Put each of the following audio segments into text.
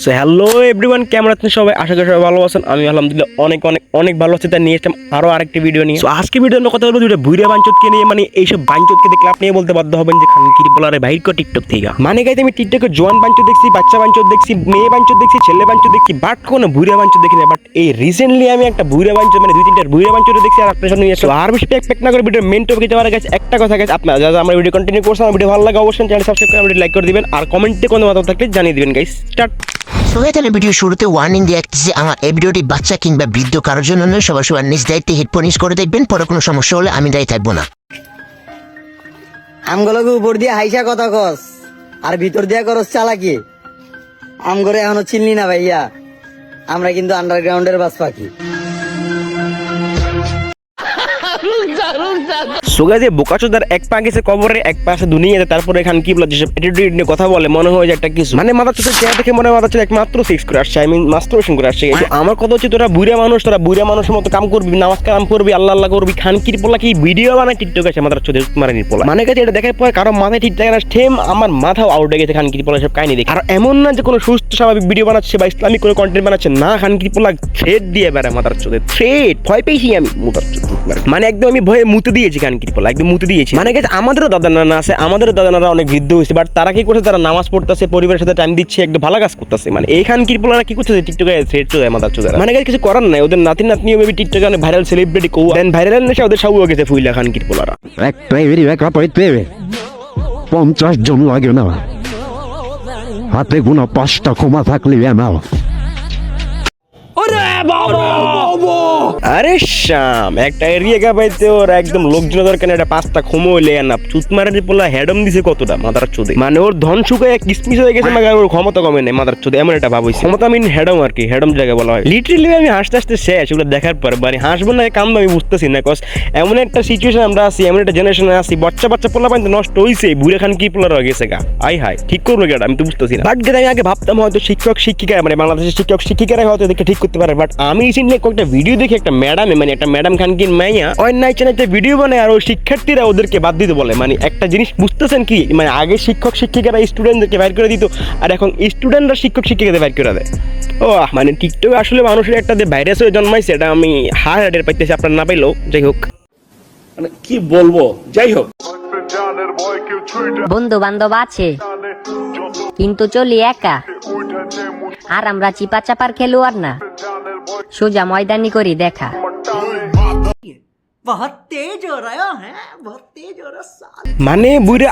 So hello everyone, কেমন আছেন সবাই? আশা করি সবাই ভালো আছেন। আমি আলহামদুলিল্লাহ অনেক অনেক অনেক ভালো আছি। তাই নিয়ে এসেছিলাম আরও আরেকটি ভিডিও নিয়ে। সো আজকে ভিডিওর কথা হলো দুইটা বুইরা বাঞ্চতকে নিয়ে। মানে এইসব বাঞ্চতকে দেখলে আপনি বলতে বাধ্য হবেন যে খানকির বলারে বাইর কর টিকটক থেকে। মানে গাইতে আমি টিকটকে জোয়ান বাঞ্চত দেখছি, বাচ্চা বাঞ্চত দেখছি, মেয়ে বাঞ্চত দেখছি, ছেলে বাঞ্চত দেখছি, বাট কোনো বুইরা বাঞ্চত দেখি না। বাট এই রিসেন্টলি আমি একটা বুইরা বাঞ্চত, মানে দুই তিনটা বুইরা বাঞ্চত দেখছি আর আপনার সামনে নিয়ে আসলাম। আর বেশি প্যাক না করে ভিডিওর মেন টপিকে যাওয়ার আগে একটা কথা গাইস, আপনারা যারা আমার ভিডিও কন্টিনিউ করছেন, আমার ভিডিও ভালো লাগে অবশ্যই চ্যানেল সাবস্ক্রাইব করে ভিডিও লাইক করে দিবেন আর কমেন্টে কোনো মতামত থাকলে জানিয়ে দিবেন গাইস। স্টার্ট। সোহেতানের ভিডিও শুরুতে ওয়ার্নিং দিয়ে রাখতেছি, আমার এই ভিডিওটি বাচ্চা কিংবা বৃদ্ধ কারোর জন্য নয়। সবার নিজ দায়িত্বে হেডফোন ইউজ করে দেখবেন। পরে কোনো সমস্যা হলে আমি দায়ী থাকবো না। আমগুলোকে উপর দিয়ে হাইসা কথা কস আর ভিতর দিয়া করস চালাকি। আমগরে এখনো চিনলি না ভাইয়া, আমরা কিন্তু আন্ডারগ্রাউন্ডের বাস পাখি। সোগাজে বোকাচোদার এক পা গেছে কবরে, এক পাশে দুনিয়াতে, তারপরে এখানে কি বলে যেসব অ্যাটিটিউড নিয়ে কথা বলে মনে হয় যে একটা কিছু, মানে মাথা চোখের চেহারা দেখে মনে হয় মাথা চোখ একমাত্র সেক্স করে আসছে, মাস্টারবেশন করে আসছে। কিন্তু আমার কথা হচ্ছে তোরা বুড়া মানুষের মতো কাম করবি, নামাজ কালাম করবি, আল্লাহ আল্লাহ করবি, খানকির পোলা কি ভিডিও বানায় টিকটক আছে মাথার চোখে মারানির পোলা। মানে কাছে এটা দেখার পর কারো মাথায় ঠিক থাকে না, ঠেম আমার মাথাও আউট হয়ে গেছে খানকির পোলা সব কাহিনী দেখে। আর এমন না যে কোনো সুস্থ স্বাভাবিক ভিডিও বানাচ্ছে বা ইসলামিক কোনো কন্টেন্ট বানাচ্ছে না, খানকির পোলা থ্রেড দিয়ে বেড়ায় মাথার চোখে। থ্রেড ভয় পেয়েছি আমি মাথার চোখে, মানে একদম আমি ভয়ে মুতে দিয়েছি খানকির পোলা, একদম মুতে দিয়েছি। মানে গেছে আমাদেরও দাদা নানা আছে, আমাদেরও দাদা নানা অনেক বৃদ্ধ হয়েছে, বাট তারা কি করছে, তারা নামাজ পড়তেছে, পরিবারের সাথে টাইম দিচ্ছে, একদম ভালো কাজ করতেছে। মানে এই খানকির পোলারা কি করছে, টিকটকে থ্রেড চলে মাথার চোখে। মানে গেছে কিছু করার নাই, ওদের নাতি নাতনিও মেবি টিকটকে অনেক ভাইরাল সেলিব্রিটি কৌ দেন, ভাইরাল নেশা ওদের সব গেছে ফুইলা খানকির পোলারা। একটাই একা পাইতে 50 জন লাগে না, হাতে গোনা 5টা ক্ষমা থাকলে এনাও। আরে শাম, একটা এরিয়া পাইতে ওর একদম লোকজন দরকার, একটা 5টা ক্ষমা হইলে না চুতমারের পোলা হেডম দিছে কতটা মাথার চোদে। মানে ওর ধন শুকায় কিসমিস হয়ে গেছে, মানে ওর ক্ষমতা কমে নেই মাথার চোদে, এমন একটা ভাব হইছে। ক্ষমতা মিন হেডম আর কি, হেডম জায়গায় বলা হয়। লিটারেলি আমি হাসতে হাসতে শেষ ওগুলো দেখার পর, মানে হাসবো না কাম আমি বুঝতেছি না, কজ এমন একটা সিচুয়েশন আমরা আছি, এমন একটা জেনারেশনে আছি, বাচ্চা পোলা পাইতে নষ্ট হইছে, বুড়ে খান কি পোলা রয়ে গেছে গা। আই হাই ঠিক করবো গেটা আমি তো বুঝতেছি না। বাট আমি আগে ভাবতাম হয়তো শিক্ষক শিক্ষিকা, মানে বাংলাদেশের শিক্ষক শিক্ষিকারা হয়তো দেখে ঠিক করতে পারে। বাট আমি রিসেন্টলি একটা ভিডিও দেখে একটা ম্যাডামে, মানে একটা ম্যাডাম খানকির মাইয়া অন্যায় চ্যানেলে ভিডিও বানায় আর ওই শিক্ষার্থীরা ওদেরকে বাদ দিতে বলে। মানে একটা জিনিস বুঝতেছেন কি, মানে আগে শিক্ষক শিক্ষিকারা স্টুডেন্টদেরকে বাইর করে দিত, আর এখন স্টুডেন্টরা শিক্ষক শিক্ষিকাদের বাইর করে দেয়। ও মানে টিকটক আসলে মানুষের একটা যে ভাইরাস হয়ে জন্মাইছে, এটা আমি হার্টের পাইতেছি, আপনার না পাইলেও যাই হোক, মানে কি বলবো, যাই হোক। বন্ধু বান্ধব আছে কিন্তু চলি একা, আর আমরা চিপা চাপার খেলোয়াড় না, সোজা ময়দানি করি দেখা। মানে বুইরা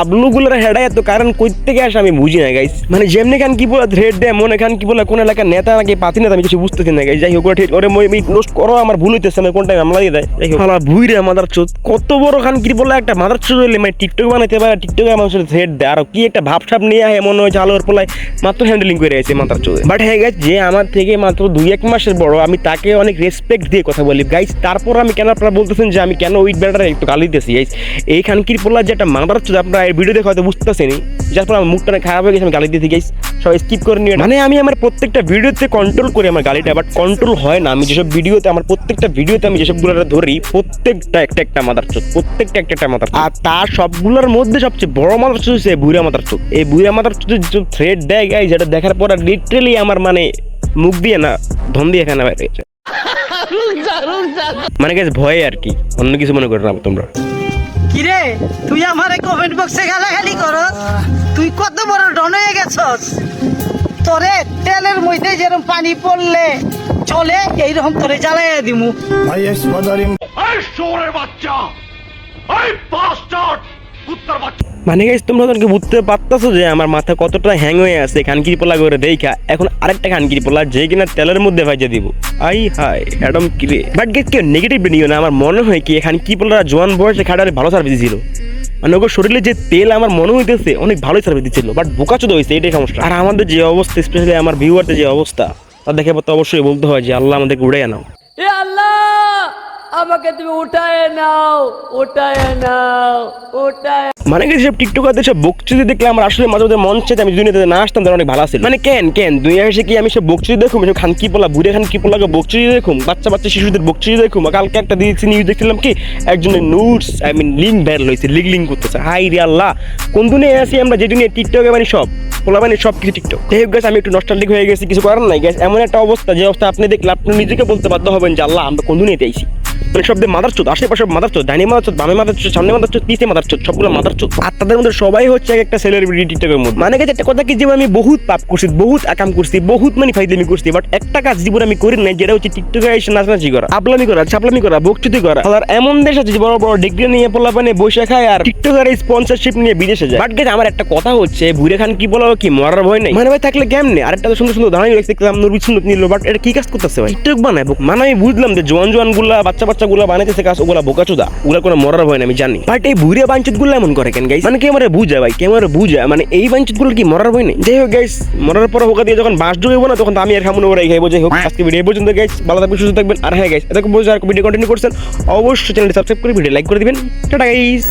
আবলুগুলার হেডা এত কারণ কই থেকে আসে আমি বুঝি না গাইস। মানে যেমনি খান কি বলে থ্রেড দেয়, মনে খান কি বলে কোন এলাকার নেতা নাকি পাতি নেতা, আমি কিছু বুঝতেছি না গাইস। যাই হোক ওরে নোস্ট করো, আমার ভুল হইতেছে, আমি কোনটা মামলা দিয়ে দেয়। যাই হোক বুইরা মাদার চোদ, কত বড় খান কি বলে একটা মাদার চোদ হইলে, মানে টিকটক বানাইতে পারে, টিকটকে মানুষের থ্রেড দেয়, আর কি একটা ভাবসাব নিয়ে আহে মনে হয় আলোর পোলায় মাত্র হ্যান্ডেলিং করে আছে মাদার চোদ। বাট হ্যাঁ গাইস, যে আমার থেকে মাত্র 2-1 মাসের বড়, আমি তাকে অনেক রেসপেক্ট দিয়ে কথা বলি গাইস। তারপর আমি কেন, আপনারা বলতেছেন যে আমি কেন ওই বেটারে একটু গালি দিতেছি গাইস। এই খানকির পোলা যে একটা মাদার চোদ, আপনারা এই ভিডিও দেখে হয়তো বুঝতেছেনি, যার পর আমার মুখটা খারাপ হয়ে গেছে, আমি গালি দিতে গাইস, সবাই স্কিপ করে নিয়ে। মানে আমি আমার প্রত্যেকটা ভিডিওতে কন্ট্রোল করি আমার গালিটা, বাট কন্ট্রোল হয় না। আমি যেসব ভিডিওতে, আমার প্রত্যেকটা ভিডিওতে আমি যেসবগুলো ধরি, প্রত্যেকটা একটা মাদার চোদ, প্রত্যেকটা একটা মাদার, আর তার সবগুলোর মধ্যে সবচেয়ে বড় মাদার চোদ হচ্ছে বুড়া মাদার চোদ। এই বুড়া মাদার চোদের যে থ্রেড দেয় গাইস, যেটা দেখার পর লিটারেলি আমার মানে মুখ দিয়ে না ধন দিয়ে এখানে বাইরে গেছে, মানে গাইস ভয়ে আর কি, অন্য কিছু মনে করো না তোমরা। কিরে তুই আমারে কমেন্ট বক্সে গালাগালি করস, তুই কত বড় ডন হয়ে গেছস। তোরে তেলের মধ্যে যেরকম পানি পড়লে চলে, এইরকম তোরে জ্বালাইয়া দিমু। মানে গাইস তোমরা তো বুঝতে পারতেছো যে আমার মাথা কতটা হ্যাং হয়ে আছে খানকির পোলা করে দেখা। এখন আরেকটা খানকির পোলা যে কিনা তেলের মধ্যে ভাইজা দিব, আই হাই এডম কিরে। বাট গাইস কেউ নেগেটিভ নিও না, আমার মনে হয় কি খানকি পোলারা জোয়ান বয়সে খাটারে ভালো সার্ভিস দিছিল, মানে ওকে শরীরে যে তেল আমার মনে হইতেছে অনেক ভালোই সার্ভিস দিচ্ছিল। বাট বোকাচোদা হয়েছে, এটাই সমস্যা। আর আমাদের যে অবস্থা, স্পেশালি আমার ভিউয়ারদের যে অবস্থা, তা দেখে তো অবশ্যই বলতে হয় যে আল্লাহ আমাদেরকে উড়ে নাও। এ আল্লাহ আমাকে তুমি উঠায় নাও। মানে কি সব টিকটকারদের সব বকচুদি দেখলে আমার আসলে মাঝে মাঝে মন চাইতে আমি দুনিয়াতে না আসতাম, তারা অনেক ভালো আছে। মানে কেন দুনিয়া এসে কি আমি সব বকচুদি দেখুম, সব খানকি পোলা বুড়ে খানকি পোলাকে বকচুদি দেখুম, বাচ্চা শিশুদের বকচুদি দেখুম। কালকে একটা দিয়েছি নিউজ দেখছিলাম কি একজনের নোটস লিঙ্ক ভাইরাল হয়েছে, লিঙ্ক করতেছে। হাই রে আল্লাহ, কোন দুনিয়ায় আছি আমরা যে দুনিয়া টিকটকে মানে সব পোলাপানি সব কিছু টিকটক। যাই হোক গাইস, আমি একটু নস্টালজিক হয়ে গেছি, কিছু করার নাই গাইস। এমন একটা অবস্থা, যে অবস্থা আপনি দেখলে আপনি নিজেকে বলতে বাধ্য হবেন যে আল্লাহ আমরা কোন দুনিয়াতে আইছি। মানে শব্দে মাদার চোদ, আশেপাশে মাদার চোদ, ডাইনে মাদার চোদ, বামে মাদার চোদ, সামনে মাদার চোদ, পিছে মাদার চোদ, সবগুলো মাদার চোদ। আর তাদের মধ্যে সবাই হচ্ছে এক একটা সেলিব্রিটি টিকটকের মধ্যে। মানে গেছে একটা কথা কি, যে আমি বহুত পাপ করছি, বহুত আকাম করছি, বহুত মানে ফাইজলামি করছি, বাট একটা কাজ জীবনে আমি করি নাই, যেটা হচ্ছে টিকটকে এসে নাচানাচি করা, আপলামি করা, ছাপলামি করা, বকচুতি করা। আর এমন দেশ আছে যে বড় বড় ডিগ্রি নিয়ে পোলাপানে বসে খায় আর টিকটকের স্পন্সরশিপ নিয়ে বিদেশে যায়। বাট গেছে আমার একটা কথা হচ্ছে, বুড়ে খান কি বলা কি মরার ভয় নেই, মানে ভাই থাকলে কেমনে? আর একটা সুন্দর সুন্দর দাঁড়িয়ে দেখলাম নুরবি সুন্দর নিল, বাট এটা কি কাজ করতেছে ভাই? টিকটক বানায় মানে আমি বুঝলাম যে জোয়ান জোয়ান গুলা বাচ্চা গুলা বানাইতেছে কাজ, ওগুলা বোকাচোদা, ওগুলা কোনো মরার ভয় না, আমি জানি। বাট এই বুড়ে বাঞ্চুত গুলো এমন করে কেন গাইস? মানে কে আমার বুঝা ভাই, কে আমার বুঝা, মানে এই বাঞ্চুত গুলো কি মরার ভয় নেই? যাই হোক গাইস, মরার পর হোকা দিয়ে যখন বাঁশ ডুবেবো না, তখন তো আমি আর খামুন ওরাই খাইবো। যাই হোক, আজকে ভিডিও এই পর্যন্ত গাইস, ভালো থাকবেন, সুস্থ থাকবেন। আর হ্যাঁ গাইস, এতক্ষণ পর্যন্ত আর ভিডিও কন্টিনিউ করছেন, অবশ্যই চ্যানেলটি সাবস্ক্রাইব করে ভিডিও লাইক করে দিবেন। Tata guys.